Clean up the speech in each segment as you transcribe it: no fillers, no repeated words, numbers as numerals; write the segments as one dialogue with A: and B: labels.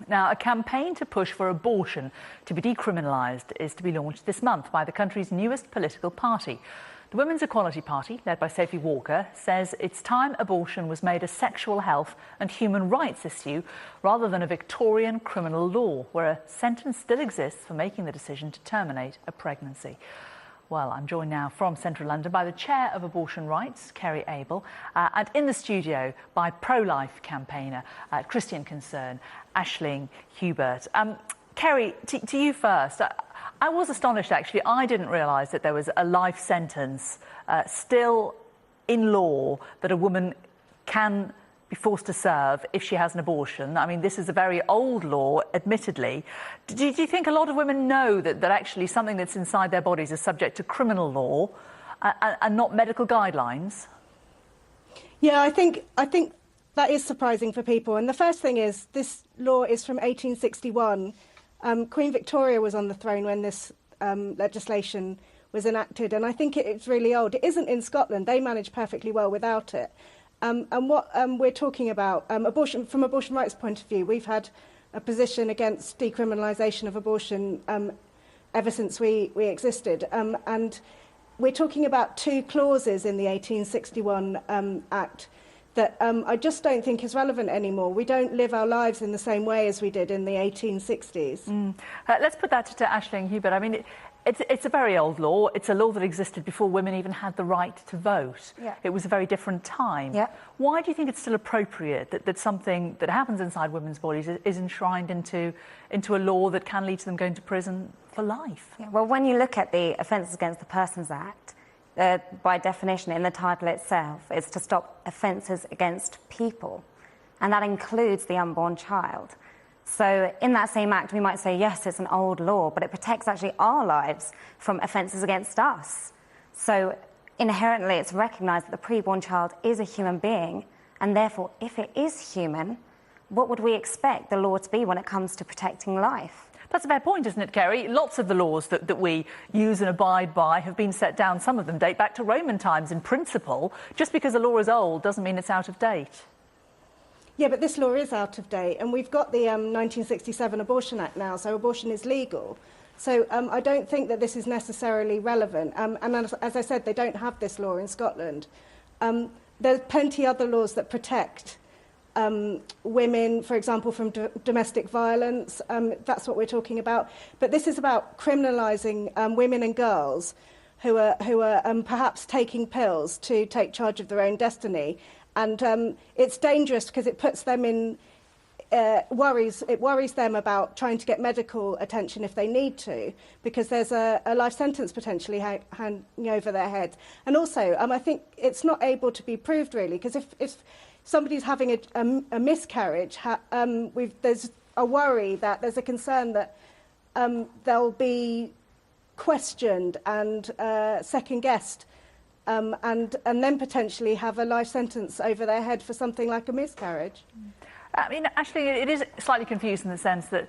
A: Now, a campaign to push for abortion to be decriminalised is to be launched this month by the country's newest political party. The Women's Equality Party, led by Sophie Walker, says it's time abortion was made a sexual health and human rights issue rather than a Victorian criminal law, where a sentence still exists for making the decision to terminate a pregnancy. Well, I'm joined now from central London by the Chair of Abortion Rights, Kerry Abel, and in the studio by pro-life campaigner, Christian Concern, Aisling Hubert. Kerry, to you first. I was astonished, actually. I didn't realise that there was a life sentence still in law that a woman can be forced to serve if she has an abortion. I mean, this is a very old law, admittedly. Do you think a lot of women know that actually something that's inside their bodies is subject to criminal law and not medical guidelines?
B: Yeah, I think that is surprising for people. And the first thing is, this law is from 1861. Queen Victoria was on the throne when this legislation was enacted, and I think it's really old. It isn't in Scotland. They manage perfectly well without it. And what we're talking about, abortion, from abortion rights point of view, we've had a position against decriminalisation of abortion ever since we existed. And we're talking about two clauses in the 1861 Act that I just don't think is relevant anymore. We don't live our lives in the same way as we did in the 1860s.
A: Let's put that to Aisling Hubert. I mean, it's a very old law. It's a law that existed before women even had the right to vote.
C: Yeah.
A: It was a very different time.
C: Yeah.
A: Why do you think it's still appropriate that something that happens inside women's bodies is enshrined into a law that can lead to them going to prison for life?
C: Yeah, well, when you look at the Offences Against the Persons Act, by definition in the title itself, it's to stop offences against people, and that includes the unborn child. So in that same act, we might say, yes, it's an old law, but it protects actually our lives from offences against us. So inherently, it's recognised that the preborn child is a human being, and therefore, if it is human, what would we expect the law to be when it comes to protecting life?
A: That's a fair point, isn't it, Kerry? Lots of the laws that we use and abide by have been set down. Some of them date back to Roman times in principle. Just because a law is old doesn't mean it's out of date.
B: Yeah, but this law is out of date, and we've got the 1967 Abortion Act now, so abortion is legal. So I don't think that this is necessarily relevant. And as I said, they don't have this law in Scotland. There's plenty other laws that protect women, for example, from domestic violence. That's what we're talking about. But this is about criminalising women and girls who are perhaps taking pills to take charge of their own destiny. And it's dangerous because it puts them in worries. It worries them about trying to get medical attention if they need to, because there's a life sentence potentially hanging over their heads. And also, I think it's not able to be proved really, because if somebody's having a miscarriage, there's a worry that there's a concern that they'll be questioned and second-guessed, and then potentially have a life sentence over their head for something like a miscarriage.
A: I mean, actually, it is slightly confused in the sense that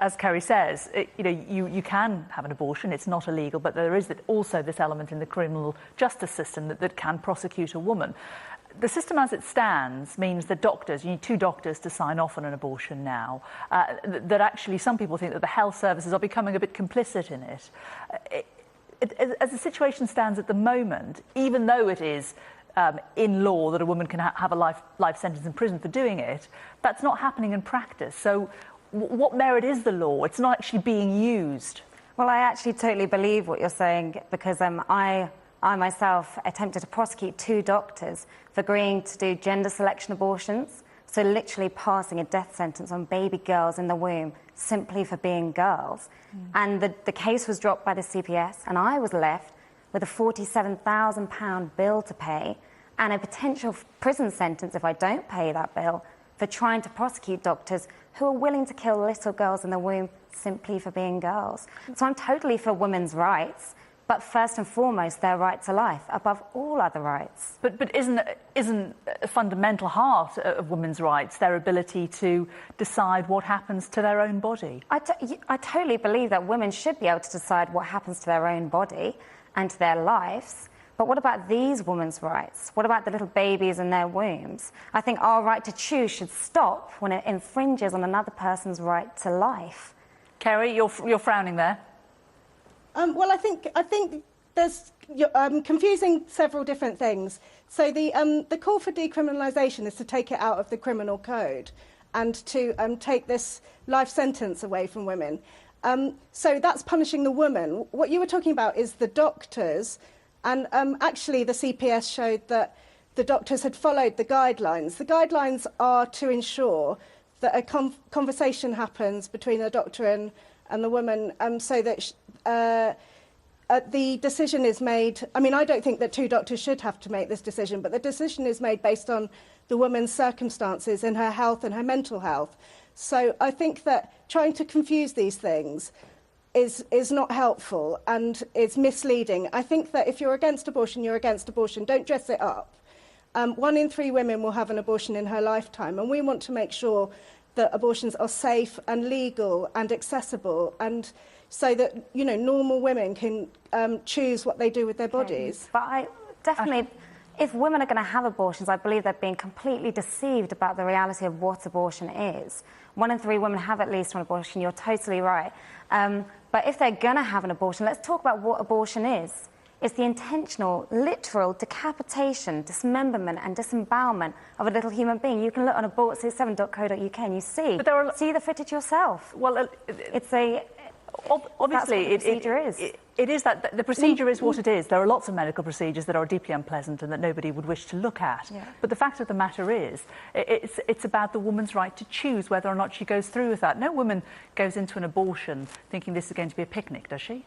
A: as Kerry says, you can have an abortion, it's not illegal, but there is also this element in the criminal justice system that can prosecute a woman. The system as it stands means that doctors, you need two doctors to sign off on an abortion now, that actually some people think that the health services are becoming a bit complicit in it. As the situation stands at the moment, even though it is in law that a woman can have a life sentence in prison for doing it, that's not happening in practice. So what merit is the law? It's not actually being used.
C: Well, I actually totally believe what you're saying, because I myself attempted to prosecute two doctors for agreeing to do gender selection abortions, so literally passing a death sentence on baby girls in the womb simply for being girls. And the case was dropped by the CPS, and I was left with a £47,000 bill to pay and a potential prison sentence if I don't pay that bill for trying to prosecute doctors who are willing to kill little girls in the womb simply for being girls. So I'm totally for women's rights, but first and foremost, their right to life above all other rights.
A: But isn't a fundamental heart of women's rights their ability to decide what happens to their own body?
C: I totally believe that women should be able to decide what happens to their own body and to their lives, But what about these women's rights? What about the little babies in their wombs? I think our right to choose should stop when it infringes on another person's right to life.
A: Kerry, you're frowning there.
B: Well, I think there's confusing several different things. So the call for decriminalisation is to take it out of the criminal code and to take this life sentence away from women. So that's punishing the woman. What you were talking about is the doctors, and actually the CPS showed that the doctors had followed the guidelines. The guidelines are to ensure that a conversation happens between the doctor and the woman, so that the decision is made. I mean, I don't think that two doctors should have to make this decision, but the decision is made based on the woman's circumstances and her health and her mental health. So I think that trying to confuse these things is not helpful and is misleading. I think that if you're against abortion, you're against abortion. Don't dress it up. 1 in 3 women will have an abortion in her lifetime, and we want to make sure that abortions are safe and legal and accessible, and so that, you know, normal women can choose what they do with their bodies.
C: But I definitely, if women are going to have abortions, I believe they're being completely deceived about the reality of what abortion is. 1 in 3 women have at least one abortion. You're totally right. But if they're going to have an abortion, let's talk about what abortion is. It's the intentional, literal decapitation, dismemberment and disembowelment of a little human being. You can look on abortsuit7.co.uk and you see the footage yourself.
A: Well,
C: it's a...
A: Obviously, it is that the procedure is what it is. There are lots of medical procedures that are deeply unpleasant and that nobody would wish to look at. Yeah. But the fact of the matter is, it's about the woman's right to choose whether or not she goes through with that. No woman goes into an abortion thinking this is going to be a picnic, does she?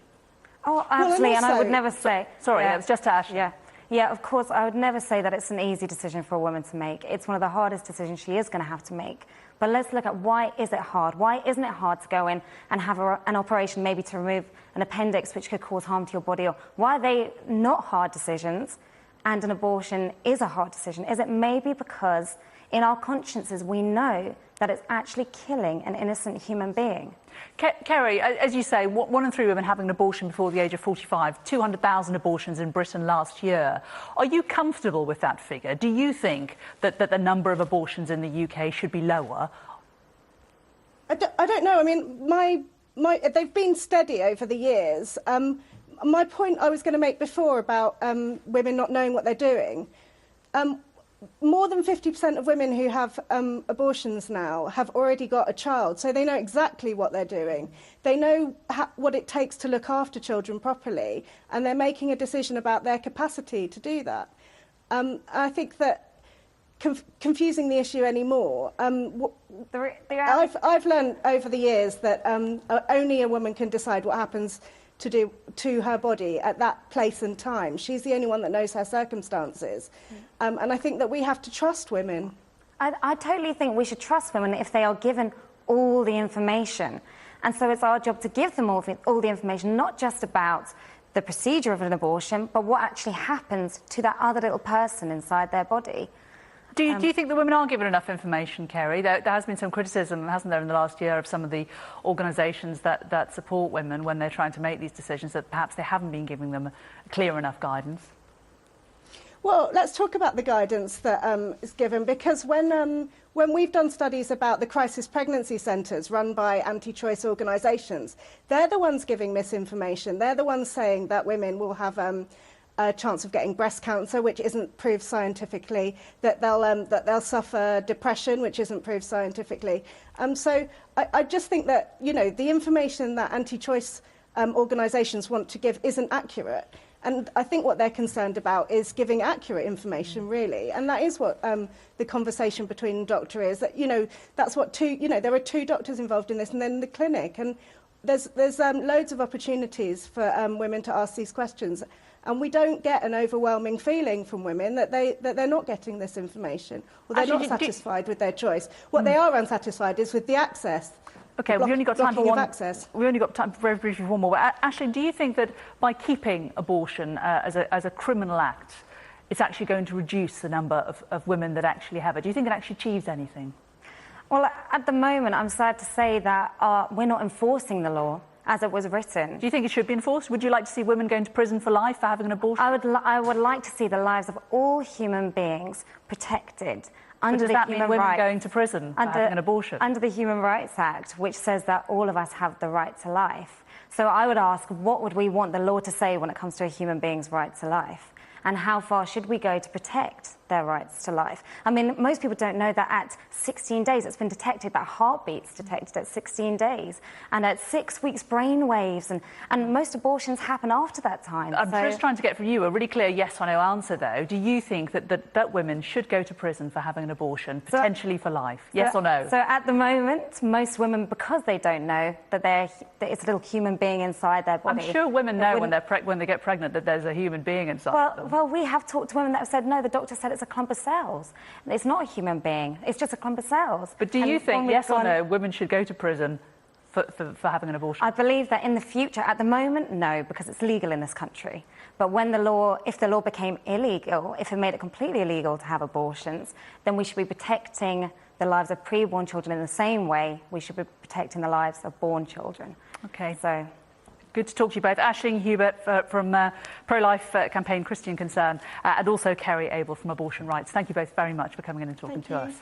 C: Oh, absolutely, and I would never say...
A: Sorry, it was just to Ash.
C: Yeah, of course, I would never say that it's an easy decision for a woman to make. It's one of the hardest decisions she is going to have to make. But let's look at why is it hard? Why isn't it hard to go in and have an operation maybe to remove an appendix which could cause harm to your body? Or why are they not hard decisions and an abortion is a hard decision? Is it maybe because in our consciences we know that it's actually killing an innocent human being?
A: Kerry, as you say, 1 in 3 women having an abortion before the age of 45, 200,000 abortions in Britain last year. Are you comfortable with that figure? Do you think that the number of abortions in the UK should be lower?
B: I don't know. I mean, they've been steady over the years. My point I was going to make before about women not knowing what they're doing, more than 50% of women who have abortions now have already got a child, so they know exactly what they're doing. They know what it takes to look after children properly, and they're making a decision about their capacity to do that. I think that confusing the issue anymore, I've learned over the years that only a woman can decide what happens to do to her body at that place and time. She's the only one that knows her circumstances. And I think that we have to trust women.
C: I totally think we should trust women if they are given all the information. And so it's our job to give them all the information, not just about the procedure of an abortion, but what actually happens to that other little person inside their body.
A: Do you think the women are given enough information, Kerry? There has been some criticism, hasn't there, in the last year of some of the organisations that support women when they're trying to make these decisions, that perhaps they haven't been giving them clear enough guidance?
B: Well, let's talk about the guidance that is given, because when we've done studies about the crisis pregnancy centres run by anti-choice organisations, they're the ones giving misinformation. They're the ones saying that women will have a chance of getting breast cancer, which isn't proved scientifically, that they'll suffer depression, which isn't proved scientifically. So I just think that, you know, the information that anti-choice organisations want to give isn't accurate. And I think what they're concerned about is giving accurate information, really. And that is what the conversation between doctor is. That, you know, that's what there are 2 doctors involved in this, and then the clinic. And there's loads of opportunities for women to ask these questions. And we don't get an overwhelming feeling from women that they're not getting this information, or they're not satisfied with their choice. What they are unsatisfied is with the access.
A: Okay, we only got time for one.
B: Access.
A: We only got time for very briefly one more. But Ashley, do you think that by keeping abortion as a criminal act, it's actually going to reduce the number of women that actually have it? Do you think it actually achieves anything?
C: Well, at the moment, I'm sad to say that we're not enforcing the law. as it was written.
A: Do you think it should be enforced? Would you like to see women going to prison for life for having an abortion?
C: I would like to see the lives of all human beings protected under
A: does
C: the
A: that mean
C: human
A: women
C: rights,
A: going to prison for having an abortion?
C: Under the Human Rights Act, which says that all of us have the right to life. So I would ask, what would we want the law to say when it comes to a human being's right to life? And how far should we go to protect their rights to life? I mean, most people don't know that at 16 days it's been detected, that heartbeat's detected at 16 days, and at 6 weeks brain waves, and most abortions happen after that time.
A: I'm just trying to get from you a really clear yes or no answer, though. Do you think that women should go to prison for having an abortion, potentially for life? Yes or no?
C: So at the moment, most women, because they don't know that it's a little human being inside their body.
A: I'm sure women know when they get pregnant that there's a human being inside them.
C: Well, we have talked to women that have said, no, the doctor said it's a clump of cells. It's not a human being. It's just a clump of cells.
A: But do you think, yes or no, women should go to prison for having an abortion?
C: I believe that in the future, at the moment, no, because it's legal in this country. But when if the law became illegal, if it made it completely illegal to have abortions, then we should be protecting the lives of preborn children in the same way we should be protecting the lives of born children.
A: Okay.
C: So.
A: Good to talk to you both. Aisling Hubert from pro-life campaign Christian Concern and also Kerry Abel from Abortion Rights. Thank you both very much for coming in and talking to us.